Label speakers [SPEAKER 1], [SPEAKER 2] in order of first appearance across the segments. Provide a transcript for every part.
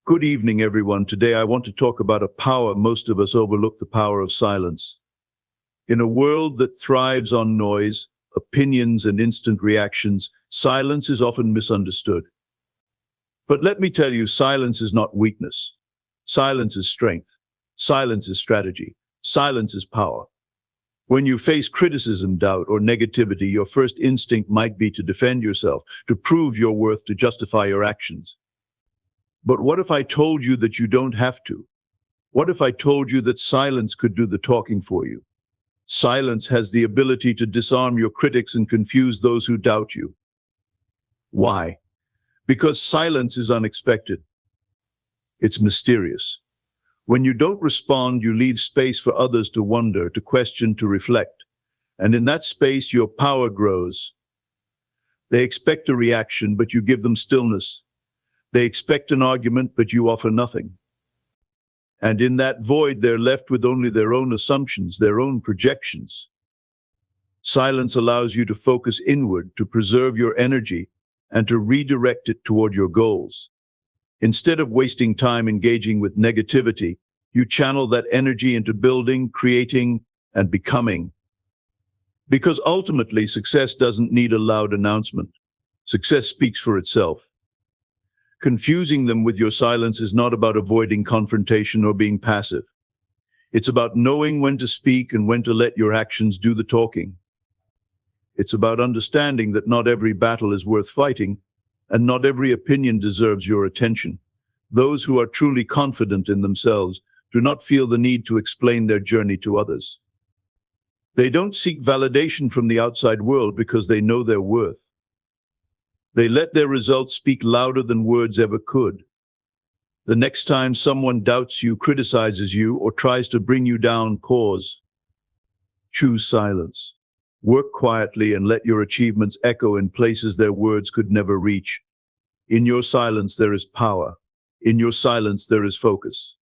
[SPEAKER 1] Good evening, everyone. Today I want to talk about a power most of us overlook, the power of silence. In a world that thrives on noise, opinions, and instant reactions, silence is often misunderstood. But let me tell you, silence is not weakness. Silence is strength. Silence is strategy. Silence is power. When you face criticism, doubt, or negativity, your first instinct might be to defend yourself, to prove your worth, to justify your actions. But what if I told you that you don't have to? What if I told you that silence could do the talking for you? Silence has the ability to disarm your critics and confuse those who doubt you. Why? Because silence is unexpected. It's mysterious. When you don't respond, you leave space for others to wonder, to question, to reflect. And in that space, your power grows. They expect a reaction, but you give them stillness. They expect an argument, but you offer nothing. And in that void, they're left with only their own assumptions, their own projections. Silence allows you to focus inward, to preserve your energy, and to redirect it toward your goals. Instead of wasting time engaging with negativity, you channel that energy into building, creating, and becoming. Because ultimately, success doesn't need a loud announcement. Success speaks for itself. Confusing them with your silence is not about avoiding confrontation or being passive. It's about knowing when to speak and when to let your actions do the talking. It's about understanding that not every battle is worth fighting, and not every opinion deserves your attention. Those who are truly confident in themselves do not feel the need to explain their journey to others. They don't seek validation from the outside world because they know their worth. They let their results speak louder than words ever could. The next time someone doubts you, criticizes you, or tries to bring you down, pause. Choose silence. Work quietly and let your achievements echo in places their words could never reach. In your silence, there is power. In your silence, there is focus.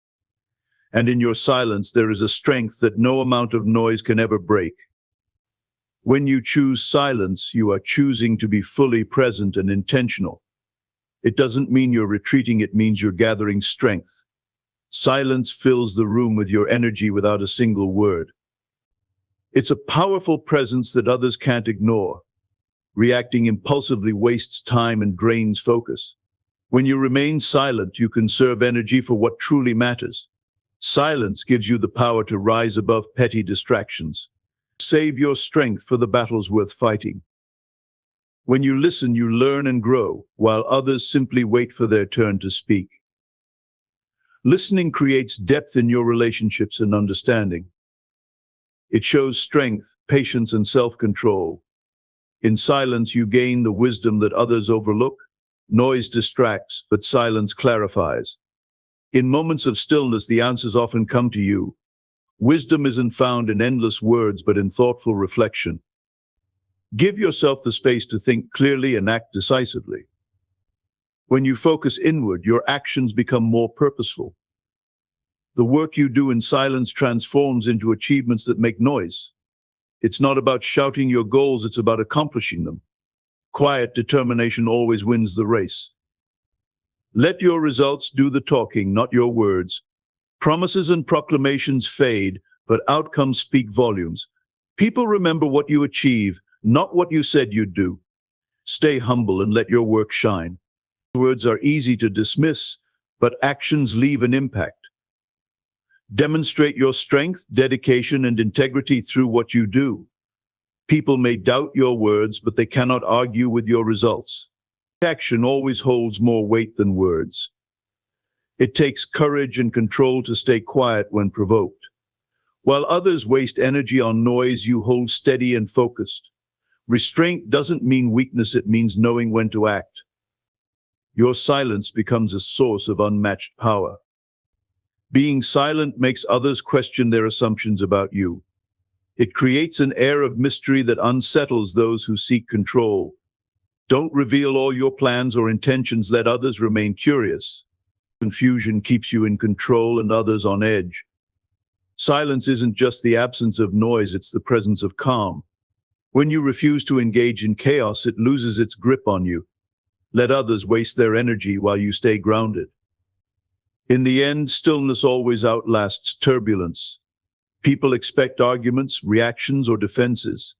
[SPEAKER 1] And in your silence, there is a strength that no amount of noise can ever break. When you choose silence, you are choosing to be fully present and intentional. It doesn't mean you're retreating, it means you're gathering strength. Silence fills the room with your energy without a single word. It's a powerful presence that others can't ignore. Reacting impulsively wastes time and drains focus. When you remain silent, you conserve energy for what truly matters. Silence gives you the power to rise above petty distractions. Save your strength for the battles worth fighting. When you listen, you learn and grow, while others simply wait for their turn to speak. Listening creates depth in your relationships and understanding. It shows strength, patience, and self-control. In silence, you gain the wisdom that others overlook. Noise distracts, but silence clarifies. In moments of stillness, the answers often come to you. Wisdom isn't found in endless words, but in thoughtful reflection. Give yourself the space to think clearly and act decisively. When you focus inward, your actions become more purposeful. The work you do in silence transforms into achievements that make noise. It's not about shouting your goals, it's about accomplishing them. Quiet determination always wins the race. Let your results do the talking, not your words. Promises and proclamations fade, but outcomes speak volumes. People remember what you achieve, not what you said you'd do. Stay humble and let your work shine. Words are easy to dismiss, but actions leave an impact. Demonstrate your strength, dedication, and integrity through what you do. People may doubt your words, but they cannot argue with your results. Action always holds more weight than words. It takes courage and control to stay quiet when provoked. While others waste energy on noise, you hold steady and focused. Restraint doesn't mean weakness, it means knowing when to act. Your silence becomes a source of unmatched power. Being silent makes others question their assumptions about you. It creates an air of mystery that unsettles those who seek control. Don't reveal all your plans or intentions, let others remain curious. Confusion keeps you in control and others on edge. Silence isn't just the absence of noise, it's the presence of calm. When you refuse to engage in chaos, it loses its grip on you. Let others waste their energy while you stay grounded. In the end, stillness always outlasts turbulence. People expect arguments, reactions, or defenses.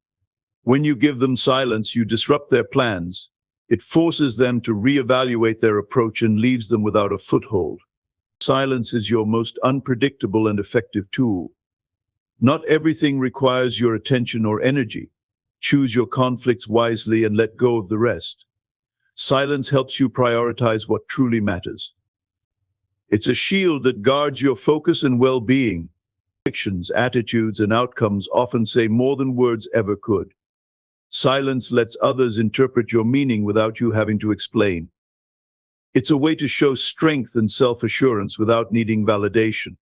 [SPEAKER 1] When you give them silence, you disrupt their plans. It forces them to reevaluate their approach and leaves them without a foothold. Silence is your most unpredictable and effective tool. Not everything requires your attention or energy. Choose your conflicts wisely and let go of the rest. Silence helps you prioritize what truly matters. It's a shield that guards your focus and well-being. Actions, attitudes, and outcomes often say more than words ever could. Silence lets others interpret your meaning without you having to explain. It's a way to show strength and self-assurance without needing validation.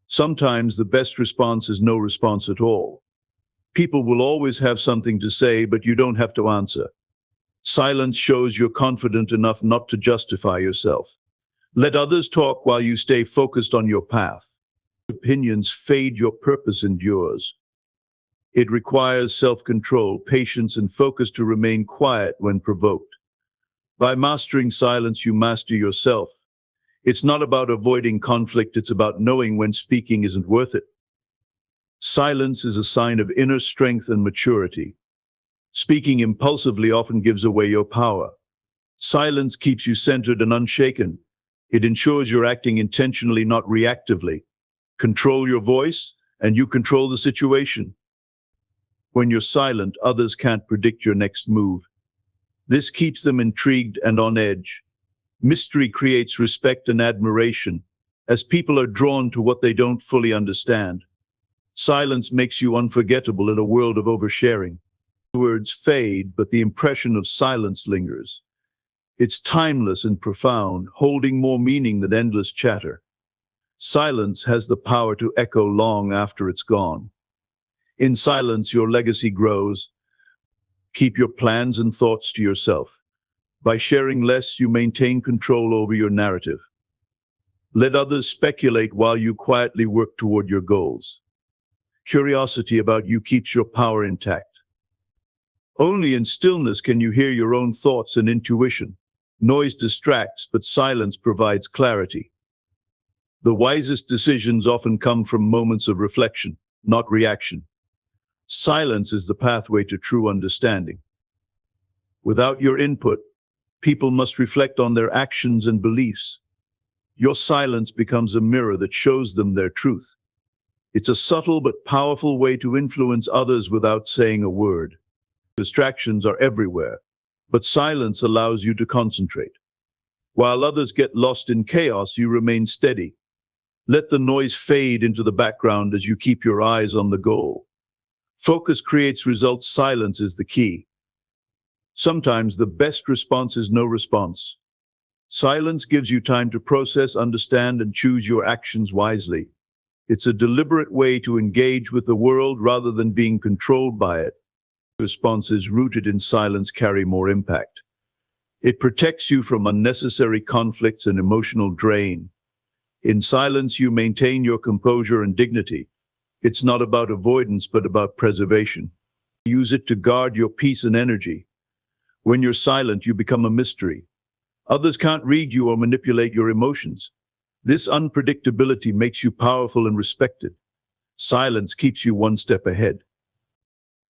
[SPEAKER 1] Sometimes the best response is no response at all. People will always have something to say, but you don't have to answer. Silence shows you're confident enough not to justify yourself. Let others talk while you stay focused on your path. Opinions fade, your purpose endures. It requires self-control, patience, and focus to remain quiet when provoked. By mastering silence, you master yourself. It's not about avoiding conflict, it's about knowing when speaking isn't worth it. Silence is a sign of inner strength and maturity. Speaking impulsively often gives away your power. Silence keeps you centered and unshaken. It ensures you're acting intentionally, not reactively. Control your voice, and you control the situation. When you're silent, others can't predict your next move. This keeps them intrigued and on edge. Mystery creates respect and admiration, as people are drawn to what they don't fully understand. Silence makes you unforgettable in a world of oversharing. Words fade, but the impression of silence lingers. It's timeless and profound, holding more meaning than endless chatter. Silence has the power to echo long after it's gone. In silence, your legacy grows. Keep your plans and thoughts to yourself. By sharing less, you maintain control over your narrative. Let others speculate while you quietly work toward your goals. Curiosity about you keeps your power intact. Only in stillness can you hear your own thoughts and intuition. Noise distracts, but silence provides clarity. The wisest decisions often come from moments of reflection, not reaction. Silence is the pathway to true understanding. Without your input, people must reflect on their actions and beliefs. Your silence becomes a mirror that shows them their truth. It's a subtle but powerful way to influence others without saying a word. Distractions are everywhere, but silence allows you to concentrate. While others get lost in chaos, you remain steady. Let the noise fade into the background as you keep your eyes on the goal. Focus creates results. Silence is the key. Sometimes the best response is no response. Silence gives you time to process, understand, and choose your actions wisely. It's a deliberate way to engage with the world rather than being controlled by it. Responses rooted in silence carry more impact. It protects you from unnecessary conflicts and emotional drain. In silence, you maintain your composure and dignity. It's not about avoidance, but about preservation. Use it to guard your peace and energy. When you're silent, you become a mystery. Others can't read you or manipulate your emotions. This unpredictability makes you powerful and respected. Silence keeps you one step ahead.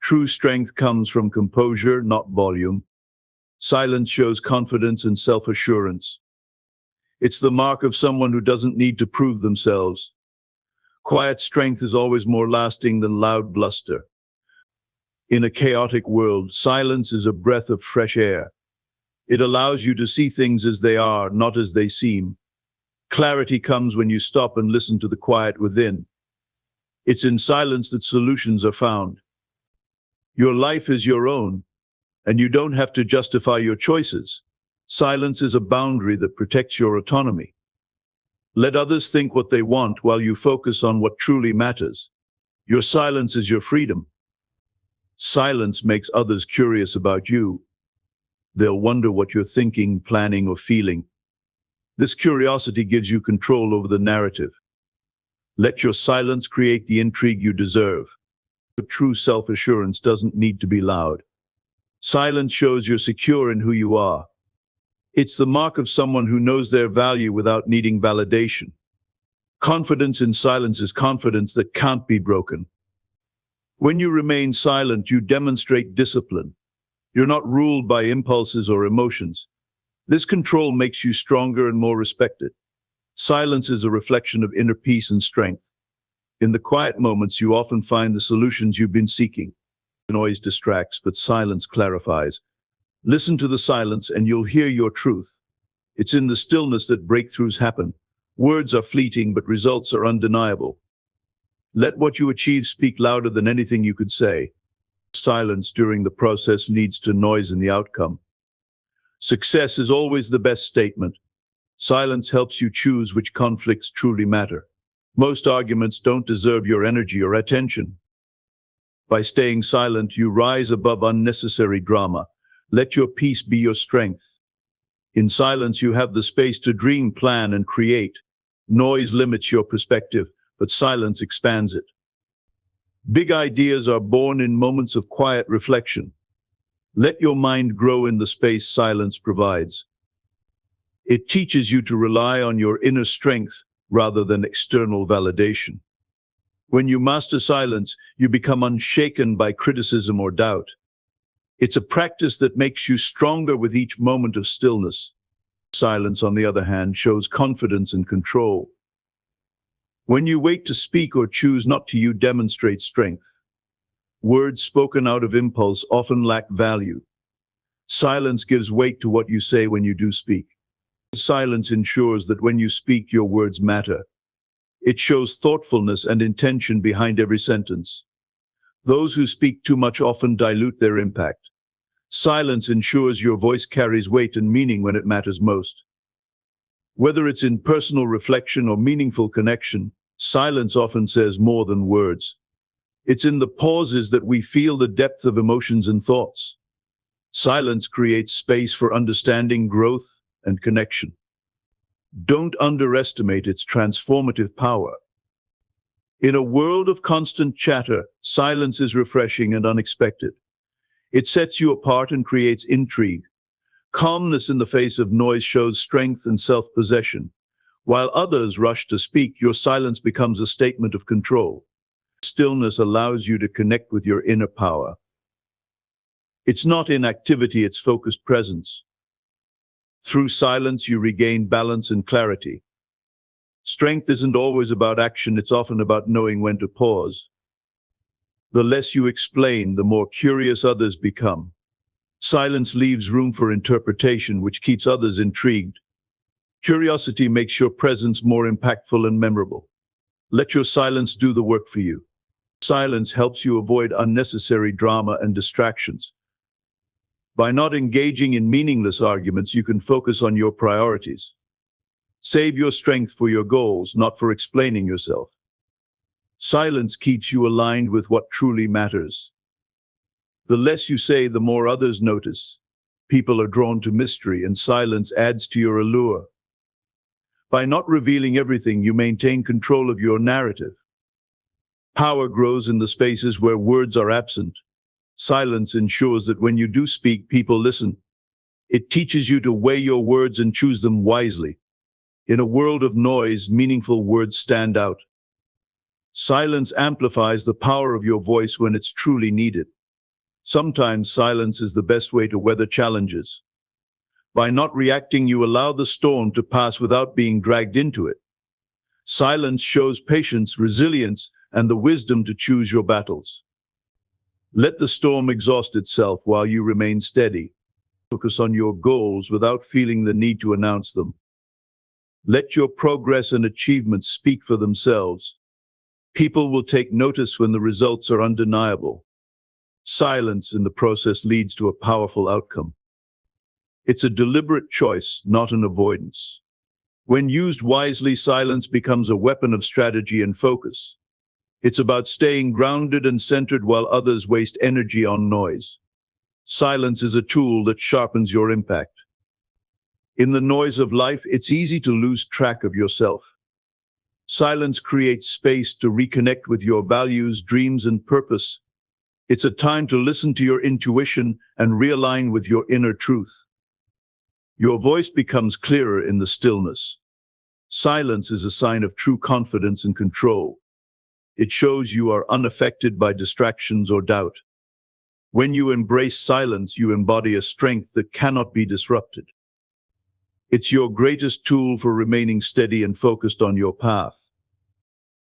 [SPEAKER 1] True strength comes from composure, not volume. Silence shows confidence and self-assurance. It's the mark of someone who doesn't need to prove themselves. Quiet strength is always more lasting than loud bluster. In a chaotic world, silence is a breath of fresh air. It allows you to see things as they are, not as they seem. Clarity comes when you stop and listen to the quiet within. It's in silence that solutions are found. Your life is your own, and you don't have to justify your choices. Silence is a boundary that protects your autonomy. Let others think what they want while you focus on what truly matters. Your silence is your freedom. Silence makes others curious about you. They'll wonder what you're thinking, planning, or feeling. This curiosity gives you control over the narrative. Let your silence create the intrigue you deserve. True self-assurance doesn't need to be loud. Silence shows you're secure in who you are. It's the mark of someone who knows their value without needing validation. Confidence in silence is confidence that can't be broken. When you remain silent, you demonstrate discipline. You're not ruled by impulses or emotions. This control makes you stronger and more respected. Silence is a reflection of inner peace and strength. In the quiet moments, you often find the solutions you've been seeking. Noise distracts, but silence clarifies. Listen to the silence and you'll hear your truth. It's in the stillness that breakthroughs happen. Words are fleeting, but results are undeniable. Let what you achieve speak louder than anything you could say. Silence during the process leads to noise in the outcome. Success is always the best statement. Silence helps you choose which conflicts truly matter. Most arguments don't deserve your energy or attention. By staying silent, you rise above unnecessary drama. Let your peace be your strength. In silence, you have the space to dream, plan, and create. Noise limits your perspective, but silence expands it. Big ideas are born in moments of quiet reflection. Let your mind grow in the space silence provides. It teaches you to rely on your inner strength rather than external validation. When you master silence, you become unshaken by criticism or doubt. It's a practice that makes you stronger with each moment of stillness. Silence, on the other hand, shows confidence and control. When you wait to speak or choose not to, you demonstrate strength. Words spoken out of impulse often lack value. Silence gives weight to what you say when you do speak. Silence ensures that when you speak, your words matter. It shows thoughtfulness and intention behind every sentence. Those who speak too much often dilute their impact. Silence ensures your voice carries weight and meaning when it matters most. Whether it's in personal reflection or meaningful connection, silence often says more than words. It's in the pauses that we feel the depth of emotions and thoughts. Silence creates space for understanding, growth, and connection. Don't underestimate its transformative power. In a world of constant chatter, silence is refreshing and unexpected. It sets you apart and creates intrigue. Calmness in the face of noise shows strength and self-possession. While others rush to speak, your silence becomes a statement of control. Stillness allows you to connect with your inner power. It's not inactivity, it's focused presence. Through silence, you regain balance and clarity. Strength isn't always about action, it's often about knowing when to pause. The less you explain, the more curious others become. Silence leaves room for interpretation, which keeps others intrigued. Curiosity makes your presence more impactful and memorable. Let your silence do the work for you. Silence helps you avoid unnecessary drama and distractions. By not engaging in meaningless arguments, you can focus on your priorities. Save your strength for your goals, not for explaining yourself. Silence keeps you aligned with what truly matters. The less you say, the more others notice. People are drawn to mystery, and silence adds to your allure. By not revealing everything, you maintain control of your narrative. Power grows in the spaces where words are absent. Silence ensures that when you do speak, people listen. It teaches you to weigh your words and choose them wisely. In a world of noise, meaningful words stand out. Silence amplifies the power of your voice when it's truly needed. Sometimes silence is the best way to weather challenges. By not reacting, you allow the storm to pass without being dragged into it. Silence shows patience, resilience, and the wisdom to choose your battles. Let the storm exhaust itself while you remain steady. Focus on your goals without feeling the need to announce them. Let your progress and achievements speak for themselves. People will take notice when the results are undeniable. Silence in the process leads to a powerful outcome. It's a deliberate choice, not an avoidance. When used wisely, silence becomes a weapon of strategy and focus. It's about staying grounded and centered while others waste energy on noise. Silence is a tool that sharpens your impact. In the noise of life, it's easy to lose track of yourself. Silence creates space to reconnect with your values, dreams, and purpose. It's a time to listen to your intuition and realign with your inner truth. Your voice becomes clearer in the stillness. Silence is a sign of true confidence and control. It shows you are unaffected by distractions or doubt. When you embrace silence, you embody a strength that cannot be disrupted. It's your greatest tool for remaining steady and focused on your path.